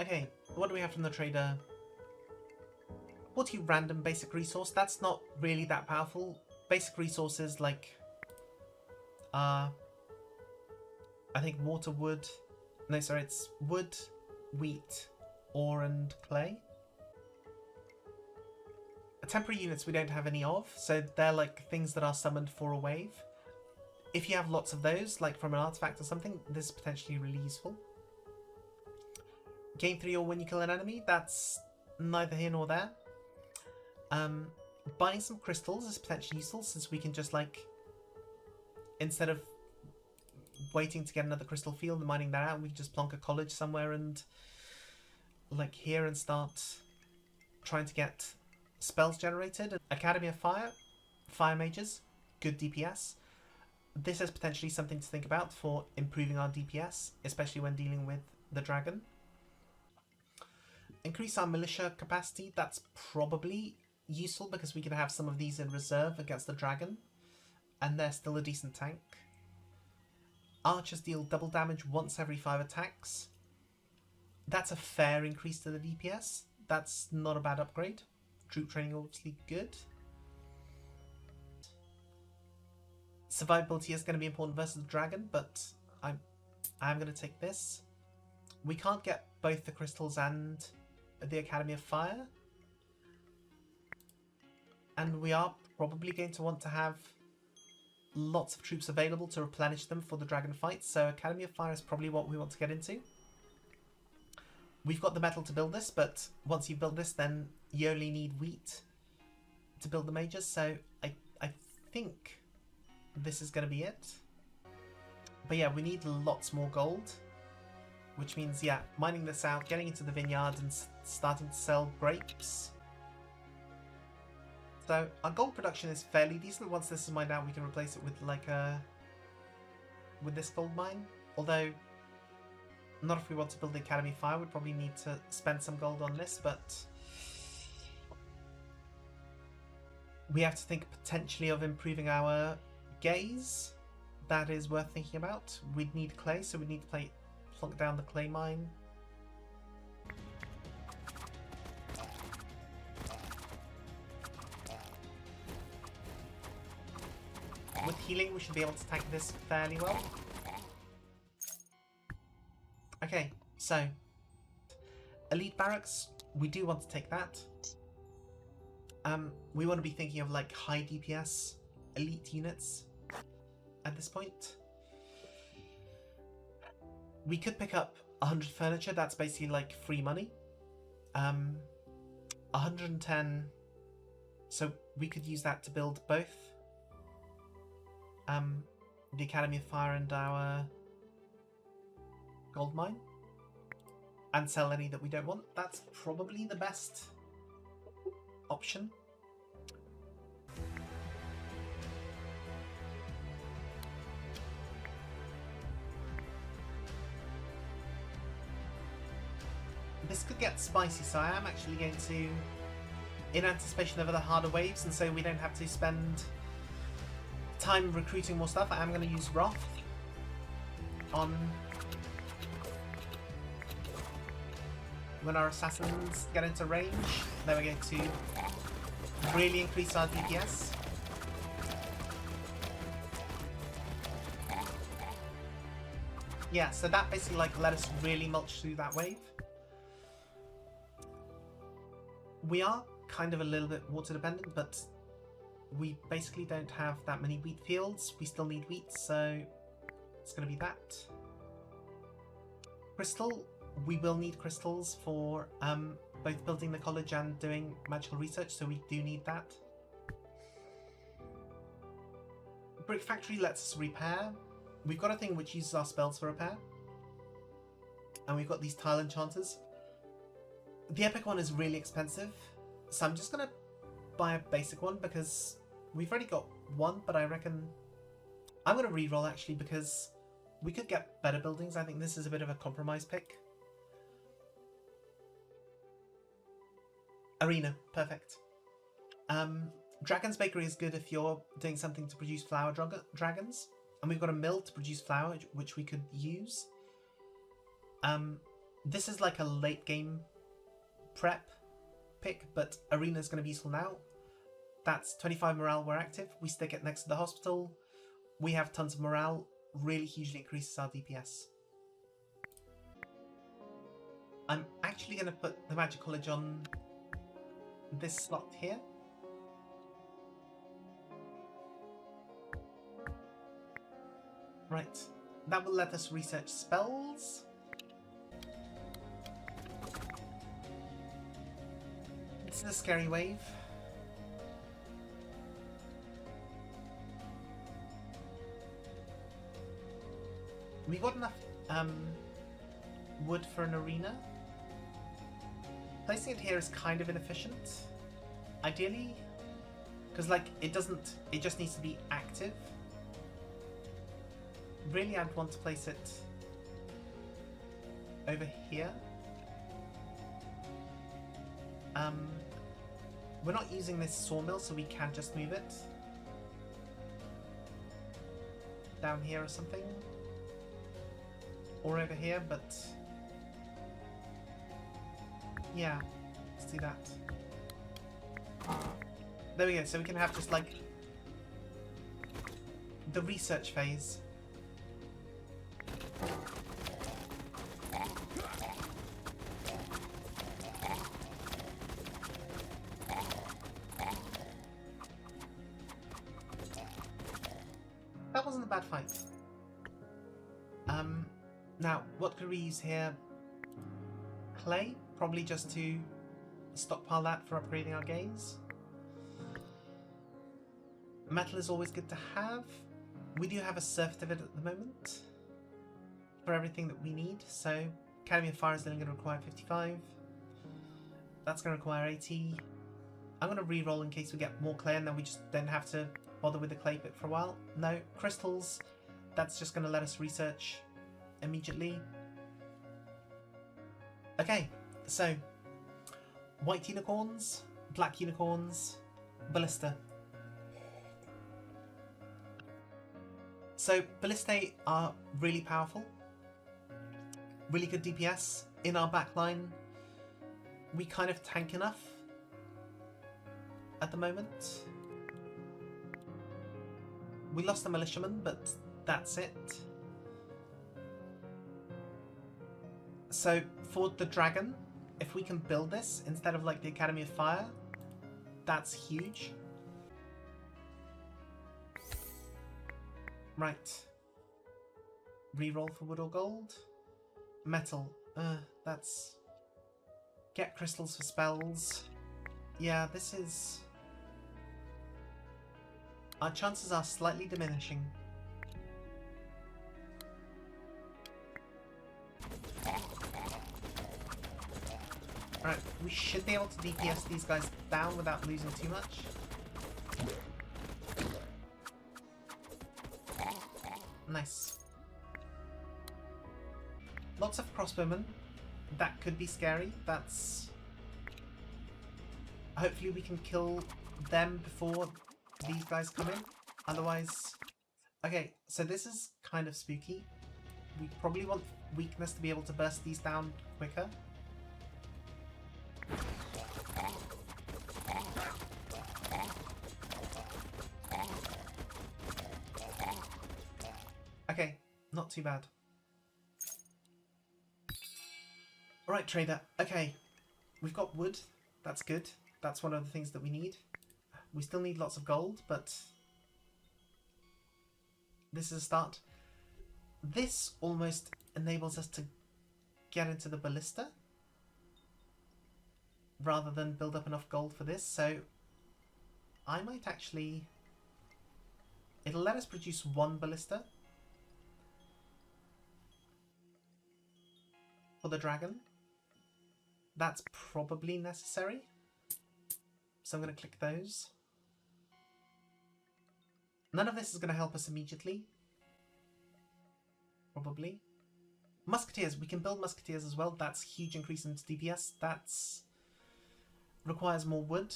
Okay, what do we have from the trader? 40 random basic resource, that's not really that powerful. Basic resources like, I think wood, no sorry, it's wood, wheat, ore and clay. temporary units we don't have any of, so they're like things that are summoned for a wave. If you have lots of those, like from an artifact or something, this is potentially really useful. Gain 3 or when you kill an enemy, that's neither here nor there. Buying some crystals is potentially useful, since we can just like, instead of waiting to get another crystal field and mining that out, we can just plonk a college somewhere and like here and start trying to get spells generated. Academy of Fire, Fire Mages, good DPS. This is potentially something to think about for improving our DPS, especially when dealing with the dragon. Increase our militia capacity, that's probably useful because we can have some of these in reserve against the dragon, and they're still a decent tank. Archers deal double damage once every 5 attacks. That's a fair increase to the DPS. That's not a bad upgrade. Troop training obviously good. Survivability is going to be important versus the dragon, but I'm going to take this. We can't get both the crystals and the Academy of Fire. And we are probably going to want to have lots of troops available to replenish them for the dragon fight, so Academy of Fire is probably what we want to get into. We've got the metal to build this, but once you build this, then you only need wheat to build the mages, so I think this is going to be it. But yeah, we need lots more gold, which means, yeah, mining this out, getting into the vineyard and starting to sell grapes. So our gold production is fairly decent. Once this is mined out, we can replace it with like with this gold mine. Although, not if we want to build the Academy Fire, we'd probably need to spend some gold on this, but we have to think potentially of improving our gaze. That is worth thinking about. We'd need clay, so we need to plunk down the clay mine. With healing, we should be able to tank this fairly well. Okay, so elite barracks, we do want to take that. We want to be thinking of like high DPS elite units at this point. We could pick up 100 furniture, that's basically like free money. 110, so we could use that to build both the Academy of Fire and our gold mine, and sell any that we don't want. That's probably the best option. This could get spicy, so I am actually going to, in anticipation of other harder waves, and so we don't have to spend time recruiting more stuff, I am going to use Wrath on when our assassins get into range. Then we're going to really increase our DPS. Yeah, so that basically like let us really mulch through that wave. We are kind of a little bit water dependent, but we basically don't have that many wheat fields. We still need wheat, so it's going to be that. Crystal, we will need crystals for both building the college and doing magical research, so we do need that. Brick Factory lets us repair. We've got a thing which uses our spells for repair. And we've got these tile enchanters. The epic one is really expensive, so I'm just going to buy a basic one because we've already got one, but I reckon I'm going to re-roll actually because we could get better buildings. I think this is a bit of a compromise pick. Arena, perfect. Dragon's Bakery is good if you're doing something to produce flour dragons. And we've got a mill to produce flour, which we could use. This is like a late game prep pick, but Arena is going to be useful now. That's 25 morale, we're active. We stick it next to the hospital. We have tons of morale, really hugely increases our DPS. I'm actually going to put the Magic College on this slot here. Right. That will let us research spells. This is a scary wave. We got enough wood for an arena. Placing it here is kind of inefficient. Ideally, because like it just needs to be active. Really, I'd want to place it over here. We're not using this sawmill, so we can just move it down here or something. Or over here, but yeah, let's do that. There we go, so we can have just like the research phase. That wasn't a bad fight. Now, what could we use here? Clay, probably just to stockpile that for upgrading our gaze. Metal is always good to have. We do have a surf divot at the moment for everything that we need. So, Academy of Fire is only going to require 55. That's going to require 80. I'm going to re-roll in case we get more clay and then we just don't have to bother with the clay bit for a while. No, crystals, that's just going to let us research immediately. Okay, so white unicorns, black unicorns, ballista. So ballistae are really powerful, really good DPS. In our backline, we kind of tank enough at the moment. We lost a militiaman, but that's it. So for the dragon, if we can build this instead of like the Academy of Fire, that's huge. Right. Reroll for wood or gold. Metal. That's... Get crystals for spells. Yeah, this is... Our chances are slightly diminishing. Alright, we should be able to DPS these guys down without losing too much. Nice. Lots of crossbowmen. That could be scary. That's... Hopefully we can kill them before these guys come in. Otherwise... Okay, so this is kind of spooky. We probably want weakness to be able to burst these down quicker. Okay, not too bad. Alright, trader. Okay, we've got wood. That's good. That's one of the things that we need. We still need lots of gold, but this is a start. This almost enables us to get into the ballista rather than build up enough gold for this, so I might actually... It'll let us produce one ballista for the dragon. That's probably necessary. So I'm going to click those. None of this is going to help us immediately. Probably. Musketeers. We can build musketeers as well. That's a huge increase in DPS. That's... requires more wood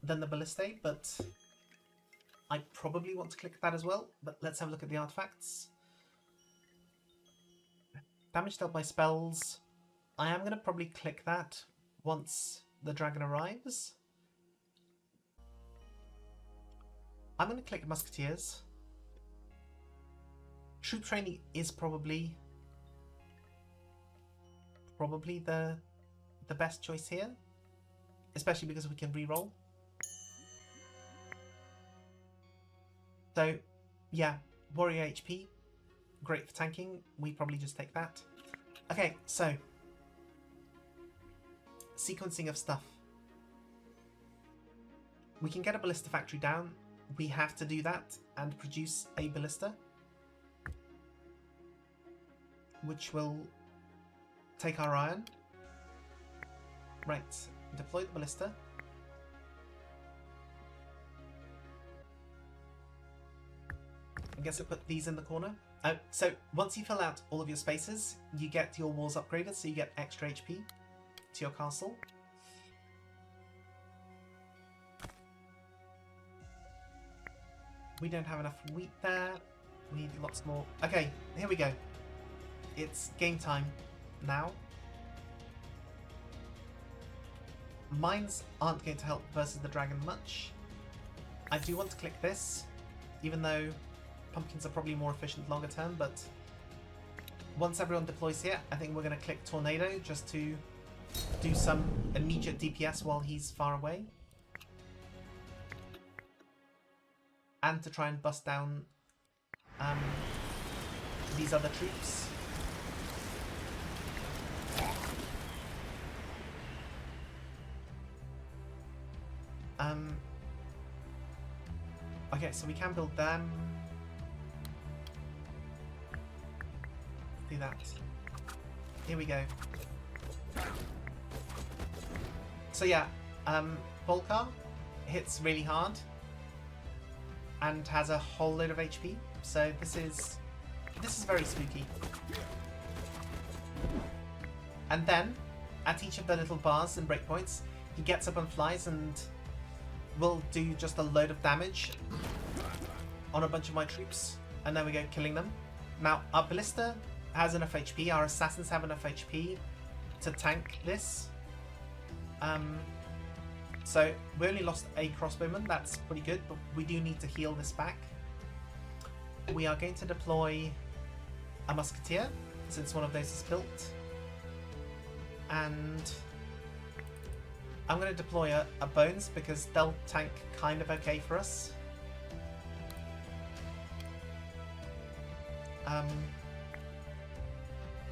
than the ballistae, but I probably want to click that as well. But let's have a look at the artifacts. Damage dealt by spells. I am going to probably click that once the dragon arrives. I'm going to click musketeers. Troop training is probably the best choice here, especially because we can reroll. So yeah, warrior HP, great for tanking. We probably just take that. Okay, so sequencing of stuff. We can get a ballista factory down. We have to do that and produce a ballista, which will take our iron. Right, deploy the ballista. I guess I'll put these in the corner. So once you fill out all of your spaces, you get your walls upgraded, so you get extra HP to your castle. We don't have enough wheat there. We need lots more. Okay, here we go. It's game time now. Mines aren't going to help versus the dragon much. I do want to click this, even though pumpkins are probably more efficient longer term, but once everyone deploys here, I think we're going to click Tornado just to do some immediate DPS while he's far away. And to try and bust down these other troops. Okay, so we can build them. Do that. Here we go. So yeah, Volcar hits really hard and has a whole load of HP. So this is very spooky. And then at each of the little bars and breakpoints, he gets up and flies and will do just a load of damage on a bunch of my troops. And there we go, killing them. Now, our ballista has enough HP, our assassins have enough HP to tank this. So we only lost a crossbowman, that's pretty good, but we do need to heal this back. We are going to deploy a musketeer, since one of those is built. And I'm going to deploy a bones, because they'll tank kind of okay for us.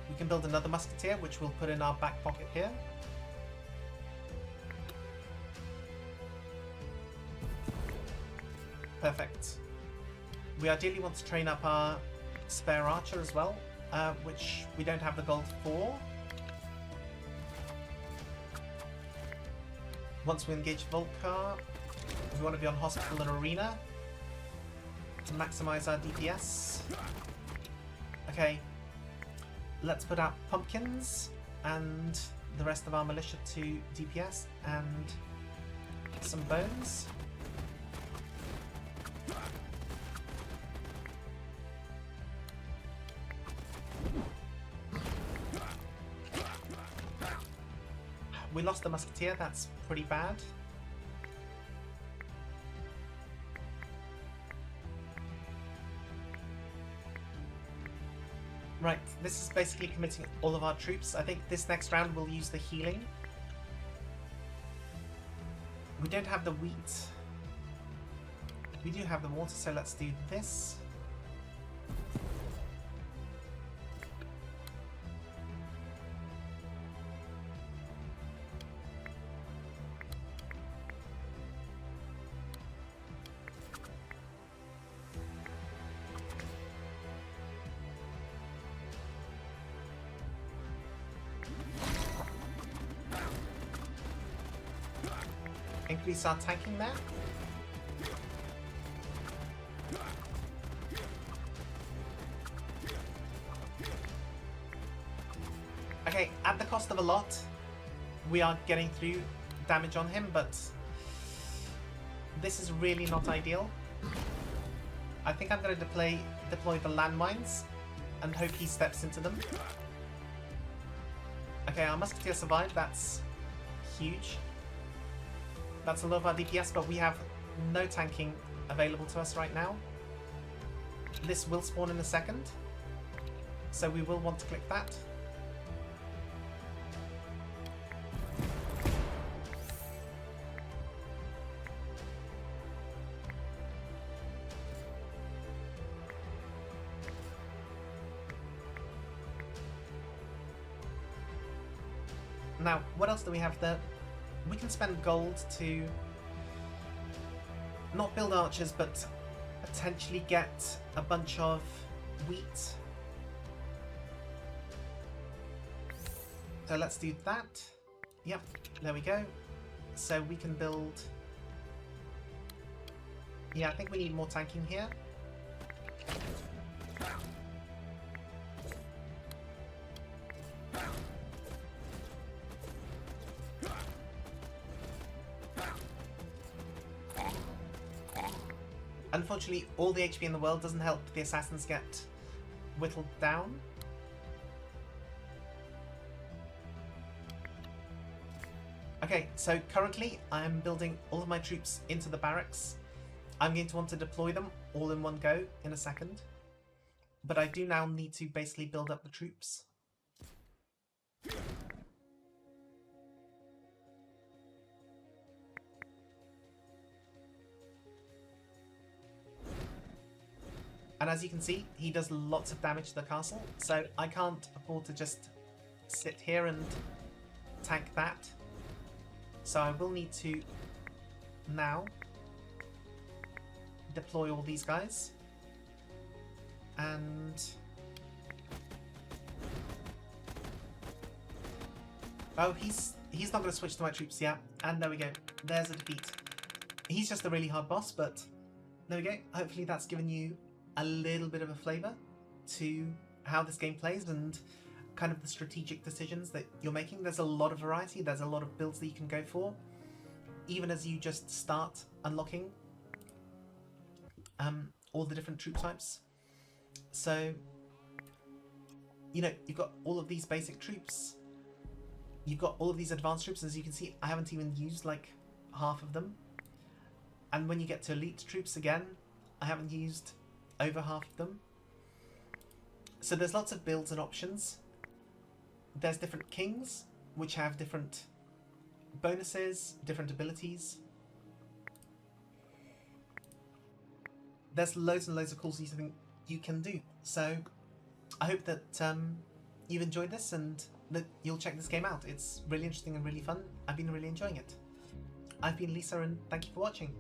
We can build another musketeer, which we'll put in our back pocket here. Perfect. We ideally want to train up our spare archer as well, which we don't have the gold for. Once we engage Volcar, we want to be on hospital and arena to maximize our DPS. Okay, let's put out pumpkins and the rest of our militia to DPS and some bones. We lost the musketeer, that's pretty bad. Right, this is basically committing all of our troops. I think this next round we'll use the healing. We don't have the wheat. We do have the water, so let's do this. Increase our tanking there. Okay, at the cost of a lot, we are getting through damage on him, but this is really not ideal. I think I'm going to deploy the landmines and hope he steps into them. Okay, our musketeer survived, that's huge. That's a lot of our DPS, but we have no tanking available to us right now. This will spawn in a second, so we will want to click that. Now, what else do we have there? We can spend gold to not build archers, but potentially get a bunch of wheat. So let's do that. Yep, there we go. So we can build... Yeah, I think we need more tanking here. Unfortunately, all the HP in the world doesn't help the assassins get whittled down. Okay, so currently I'm building all of my troops into the barracks. I'm going to want to deploy them all in one go in a second. But I do now need to basically build up the troops. And as you can see, he does lots of damage to the castle, so I can't afford to just sit here and tank that. So I will need to now deploy all these guys. And... oh, he's not going to switch to my troops yet. And there we go. There's a defeat. He's just a really hard boss, but there we go. Hopefully that's given you a little bit of a flavour to how this game plays and kind of the strategic decisions that you're making. There's a lot of variety, there's a lot of builds that you can go for, even as you just start unlocking all the different troop types. So, you know, you've got all of these basic troops, you've got all of these advanced troops, as you can see, I haven't even used like half of them. And when you get to elite troops again, I haven't used over half of them. So there's lots of builds and options. There's different kings, which have different bonuses, different abilities. There's loads and loads of cool things you can do. So I hope that you've enjoyed this and that you'll check this game out. It's really interesting and really fun. I've been really enjoying it. I've been Lisa and thank you for watching.